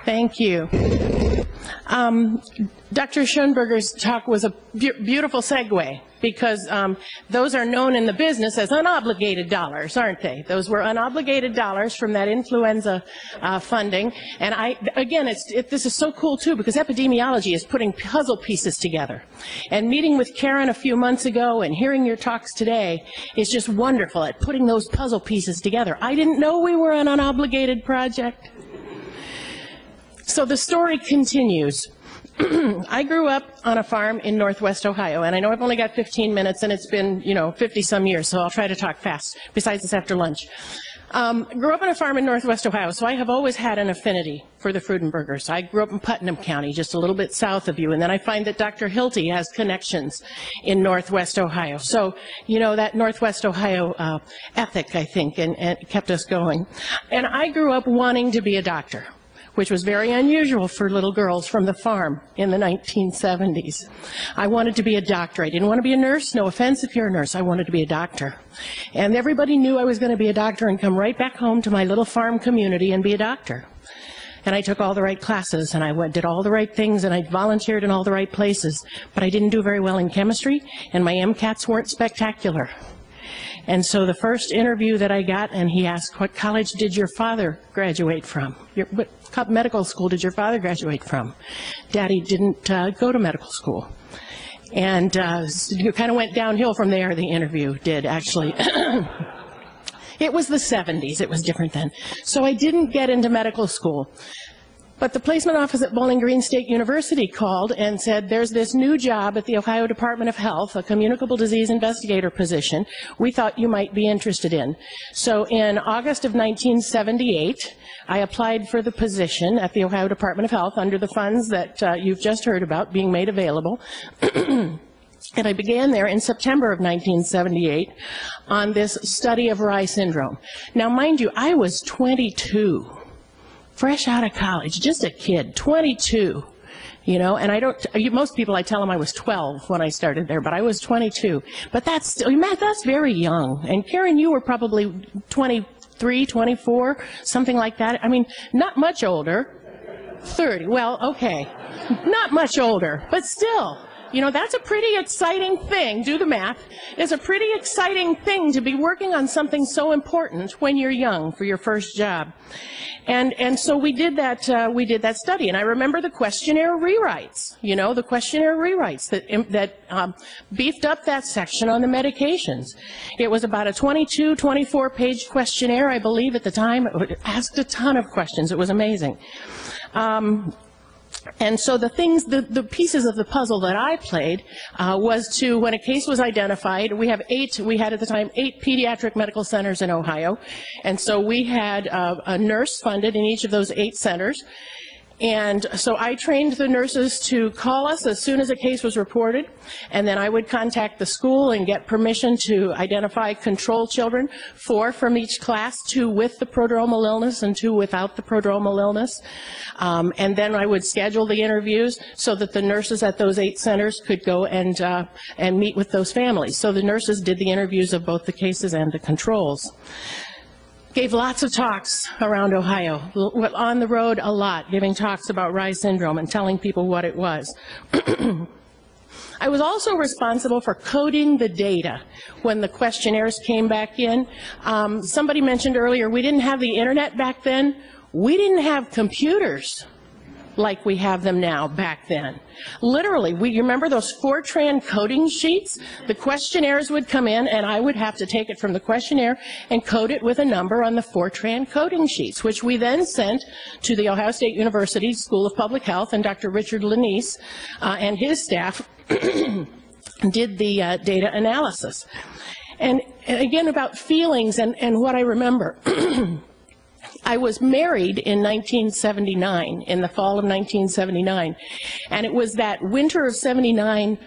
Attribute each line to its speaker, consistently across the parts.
Speaker 1: Thank you. Dr. Schoenberger's talk was a beautiful segue, because those are known in the business as unobligated dollars, aren't they? Those were unobligated dollars from that influenza funding. And this is so cool, too, because epidemiology is putting puzzle pieces together. And meeting with Karen a few months ago and hearing your talks today is just wonderful at putting those puzzle pieces together. I didn't know we were an unobligated project. So the story continues. I grew up on a farm in Northwest Ohio, and I know I've only got 15 minutes, and it's been, 50-some years, so I'll try to talk fast. Besides, it's after lunch. Grew up on a farm in Northwest Ohio, so I have always had an affinity for the Freudenbergers. I grew up in Putnam County, just a little bit south of you, and then I find that Dr. Hilty has connections in Northwest Ohio. So, that Northwest Ohio ethic, I think, and kept us going. And I grew up wanting to be a doctor, which was very unusual for little girls from the farm in the 1970s. I wanted to be a doctor. I didn't want to be a nurse. No offense if you're a nurse. I wanted to be a doctor. And everybody knew I was going to be a doctor and come right back home to my little farm community and be a doctor. And I took all the right classes, and I did all the right things, and I volunteered in all the right places. But I didn't do very well in chemistry, and my MCATs weren't spectacular. And so the first interview that I got, and he asked, what college did your father graduate from? What medical school did your father graduate from? Daddy didn't go to medical school. And it kind of went downhill from there, the interview did, actually. It was the 70s. It was different then. So I didn't get into medical school. But the placement office at Bowling Green State University called and said, there's this new job at the Ohio Department of Health, a communicable disease investigator position, we thought you might be interested in. So in August of 1978, I applied for the position at the Ohio Department of Health under the funds that you've just heard about being made available. And I began there in September of 1978 on this study of Reye syndrome. Now, mind you, I was 22. Fresh out of college, just a kid, 22, and most people, I tell them I was 12 when I started there, but I was 22. But that's very young. And Karen, you were probably 23, 24, something like that. I mean, not much older. 30, well, okay. Not much older, but still. That's a pretty exciting thing. Do the math. It's a pretty exciting thing to be working on something so important when you're young for your first job. And so we did that study. And I remember the questionnaire rewrites, the questionnaire rewrites that beefed up that section on the medications. It was about a 24-page questionnaire, I believe, at the time. It asked a ton of questions. It was amazing. And so the pieces of the puzzle that I played was to, when a case was identified, we had at the time 8 pediatric medical centers in Ohio, and so we had a nurse funded in each of those 8 centers. And so I trained the nurses to call us as soon as a case was reported, and then I would contact the school and get permission to identify control children, 4 from each class, 2 with the prodromal illness and 2 without the prodromal illness. And then I would schedule the interviews so that the nurses at those 8 centers could go and meet with those families. So the nurses did the interviews of both the cases and the controls. Gave lots of talks around Ohio, on the road a lot, giving talks about Reye syndrome and telling people what it was. I was also responsible for coding the data when the questionnaires came back in. Somebody mentioned earlier we didn't have the internet back then. We didn't have computers like we have them now back then. Literally, you remember those Fortran coding sheets? The questionnaires would come in, and I would have to take it from the questionnaire and code it with a number on the Fortran coding sheets, which we then sent to the Ohio State University School of Public Health, and Dr. Richard Lanise and his staff did the data analysis. And again, about feelings and what I remember. I was married in 1979, in the fall of 1979, and it was that winter of 79-80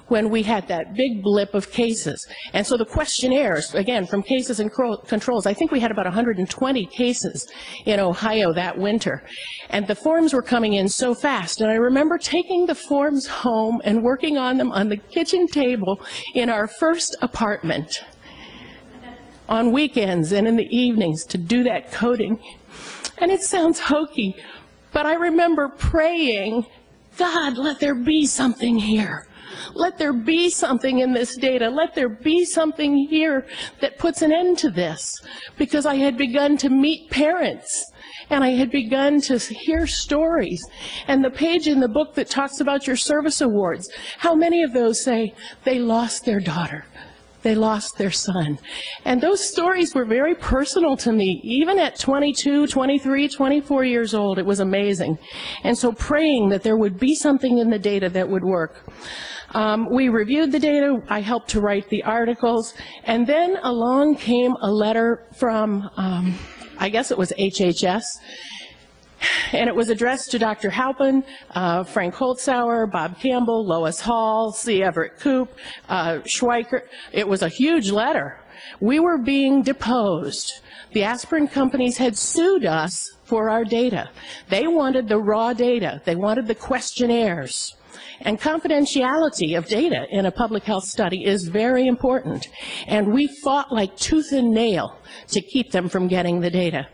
Speaker 1: when we had that big blip of cases. And so the questionnaires, again, from cases and controls, I think we had about 120 cases in Ohio that winter. And the forms were coming in so fast, and I remember taking the forms home and working on them on the kitchen table in our first apartment on weekends and in the evenings to do that coding. And it sounds hokey, But I remember praying, God, let there be something here. Let there be something in this data. Let there be something here that puts an end to this. Because I had begun to meet parents, and I had begun to hear stories. And the page in the book that talks about your service awards, how many of those say they lost their daughter? They lost their son. And those stories were very personal to me, even at 22, 23, 24 years old. It was amazing. And so praying that there would be something in the data that would work. We reviewed the data. I helped to write the articles. And then along came a letter from, I guess it was HHS. And it was addressed to Dr. Halpin, Frank Holtzauer, Bob Campbell, Lois Hall, C. Everett Koop, Schweiker. It was a huge letter. We were being deposed. The aspirin companies had sued us for our data. They wanted the raw data. They wanted the questionnaires. And confidentiality of data in a public health study is very important. And we fought like tooth and nail to keep them from getting the data.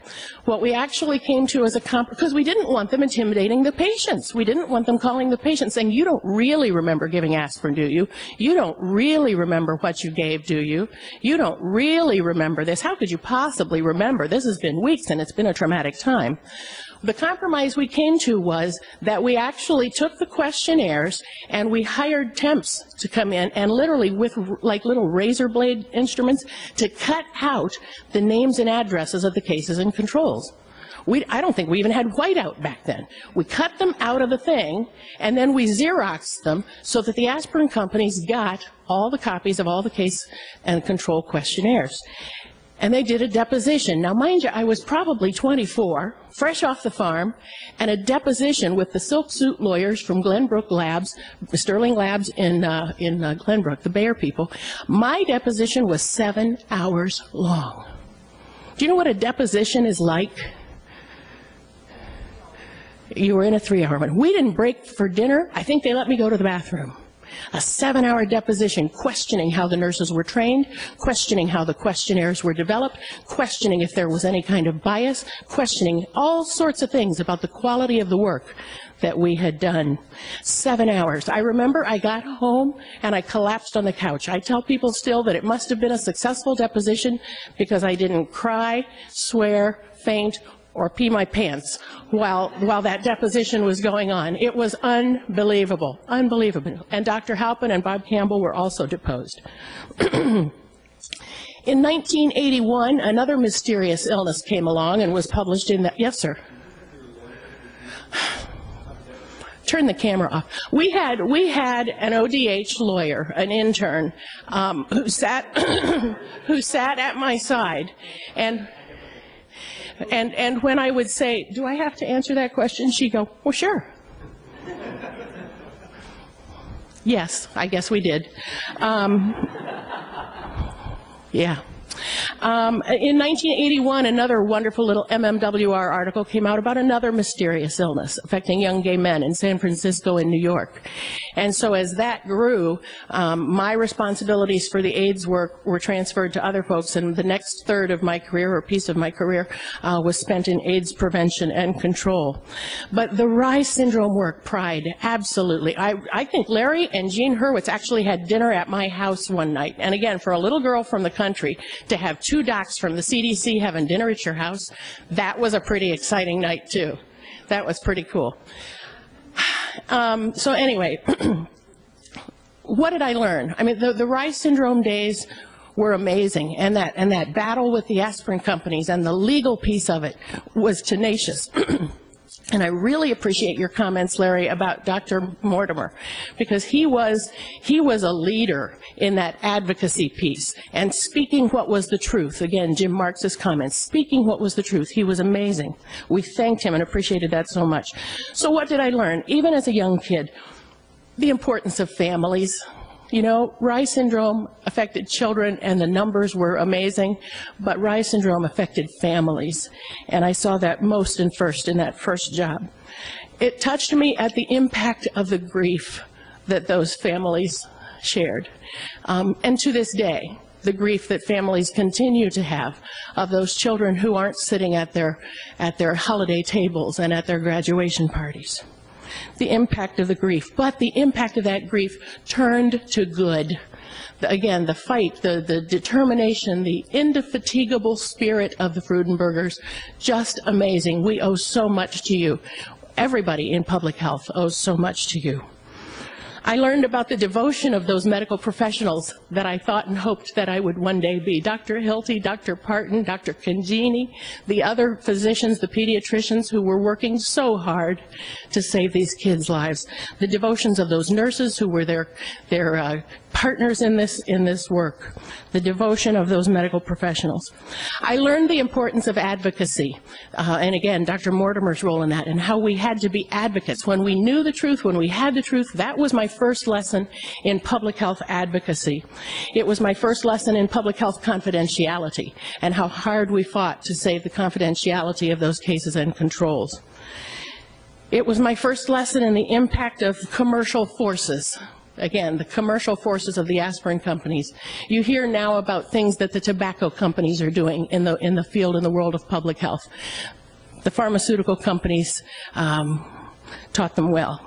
Speaker 1: What we actually came to as a compromise, because we didn't want them intimidating the patients. We didn't want them calling the patients saying, you don't really remember giving aspirin, do you? You don't really remember what you gave, do you? You don't really remember this. How could you possibly remember? This has been weeks and it's been a traumatic time. The compromise we came to was that we actually took the questionnaires and we hired temps to come in and literally with like little razor blade instruments to cut out the names and addresses of the cases and controls. I don't think we even had whiteout back then. We cut them out of the thing and then we Xeroxed them so that the aspirin companies got all the copies of all the case and control questionnaires. And they did a deposition. Now, mind you, I was probably 24, fresh off the farm, and a deposition with the silk suit lawyers from Glenbrook Labs, Sterling Labs in Glenbrook, the Bayer people. My deposition was 7 hours long. Do you know what a deposition is like? You were in a 3-hour one. We didn't break for dinner. I think they let me go to the bathroom. A 7-hour deposition questioning how the nurses were trained, questioning how the questionnaires were developed, questioning if there was any kind of bias, questioning all sorts of things about the quality of the work that we had done. 7 hours. I remember I got home and I collapsed on the couch. I tell people still that it must have been a successful deposition because I didn't cry, swear, faint, or pee my pants while that deposition was going on. It was unbelievable, unbelievable. And Dr. Halpin and Bob Campbell were also deposed. In 1981, another mysterious illness came along and was published in that. Yes, sir. Turn the camera off. We had an ODH lawyer, an intern, who sat at my side, and when I would say, do I have to answer that question? She'd go, well, sure. Yes, I guess we did. Yeah. In 1981, another wonderful little MMWR article came out about another mysterious illness affecting young gay men in San Francisco and New York. And so as that grew, my responsibilities for the AIDS work were transferred to other folks, and the next third of my career, or piece of my career, was spent in AIDS prevention and control. But the Reye syndrome work, pride, absolutely. I think Larry and Jean Hurwitz actually had dinner at my house one night. And again, for a little girl from the country, to have 2 docs from the CDC having dinner at your house, that was a pretty exciting night too. That was pretty cool. So anyway, what did I learn? I mean, the Reye syndrome days were amazing, and that battle with the aspirin companies and the legal piece of it was tenacious. And I really appreciate your comments, Larry, about Dr. Mortimer, because he was a leader in that advocacy piece and speaking what was the truth. Again, Jim Marx's comments, speaking what was the truth. He was amazing. We thanked him and appreciated that so much. So what did I learn? Even as a young kid, the importance of families. You know, Reye syndrome affected children, and the numbers were amazing, but Reye syndrome affected families, and I saw that most and first in that first job. It touched me at the impact of the grief that those families shared. And to this day, the grief that families continue to have of those children who aren't sitting at their holiday tables and at their graduation parties. The impact of the grief, but the impact of that grief turned to good. Again, the fight, the determination, the indefatigable spirit of the Freudenbergers, just amazing. We owe so much to you. Everybody in public health owes so much to you. I learned about the devotion of those medical professionals that I thought and hoped that I would one day be. Dr. Hilty, Dr. Parton, Dr. Congeni, the other physicians, the pediatricians who were working so hard to save these kids' lives. The devotions of those nurses who were their partners in this work. The devotion of those medical professionals. I learned the importance of advocacy, and again, Dr. Mortimer's role in that, and how we had to be advocates. When we knew the truth, when we had the truth, that was my first lesson in public health advocacy. It was my first lesson in public health confidentiality, and how hard we fought to save the confidentiality of those cases and controls. It was my first lesson in the impact of commercial forces. Again, the commercial forces of the aspirin companies. You hear now about things that the tobacco companies are doing in the field, in the world of public health. The pharmaceutical companies taught them well.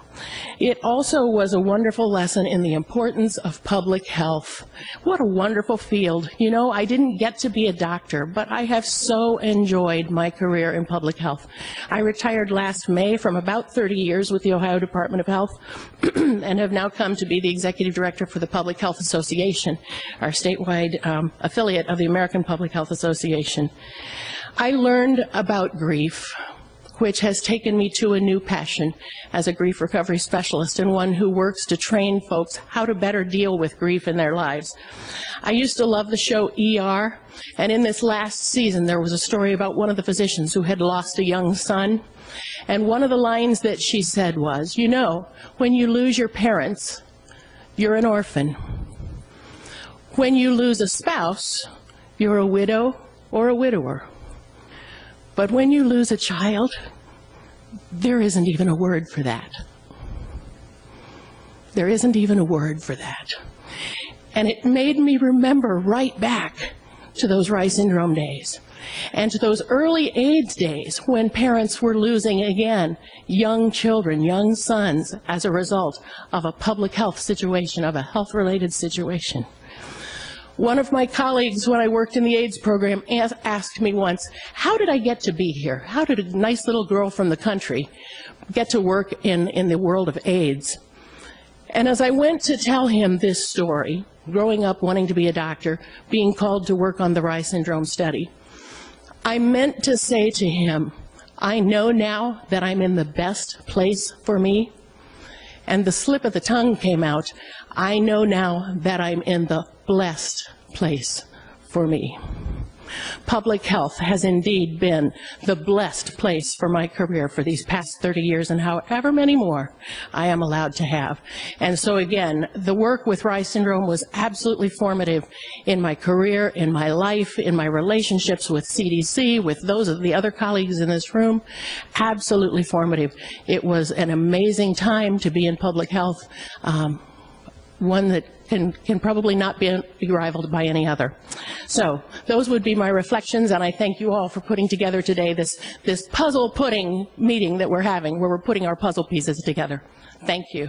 Speaker 1: It also was a wonderful lesson in the importance of public health. What a wonderful field. You know, I didn't get to be a doctor, but I have so enjoyed my career in public health. I retired last May from about 30 years with the Ohio Department of Health and have now come to be the executive director for the Public Health Association, our statewide affiliate of the American Public Health Association. I learned about grief, which has taken me to a new passion as a grief recovery specialist and one who works to train folks how to better deal with grief in their lives. I used to love the show ER, and in this last season there was a story about one of the physicians who had lost a young son, and one of the lines that she said was, you know, when you lose your parents, you're an orphan. When you lose a spouse, you're a widow or a widower. But when you lose a child, there isn't even a word for that. There isn't even a word for that. And it made me remember right back to those Reye syndrome days and to those early AIDS days when parents were losing, again, young children, young sons, as a result of a public health situation, of a health-related situation. One of my colleagues, when I worked in the AIDS program, asked me once, how did I get to be here? How did a nice little girl from the country get to work in the world of AIDS? And as I went to tell him this story, growing up wanting to be a doctor, being called to work on the Reye syndrome study, I meant to say to him, I know now that I'm in the best place for me. And the slip of the tongue came out, I know now that I'm in the blessed place for me. Public health has indeed been the blessed place for my career for these past 30 years and however many more I am allowed to have. And so again, the work with Reye syndrome was absolutely formative in my career, in my life, in my relationships with CDC, with those of the other colleagues in this room. Absolutely formative. It was an amazing time to be in public health, one that can probably not be rivaled by any other. So those would be my reflections, and I thank you all for putting together today this puzzle pudding meeting that we're having, where we're putting our puzzle pieces together. Thank you.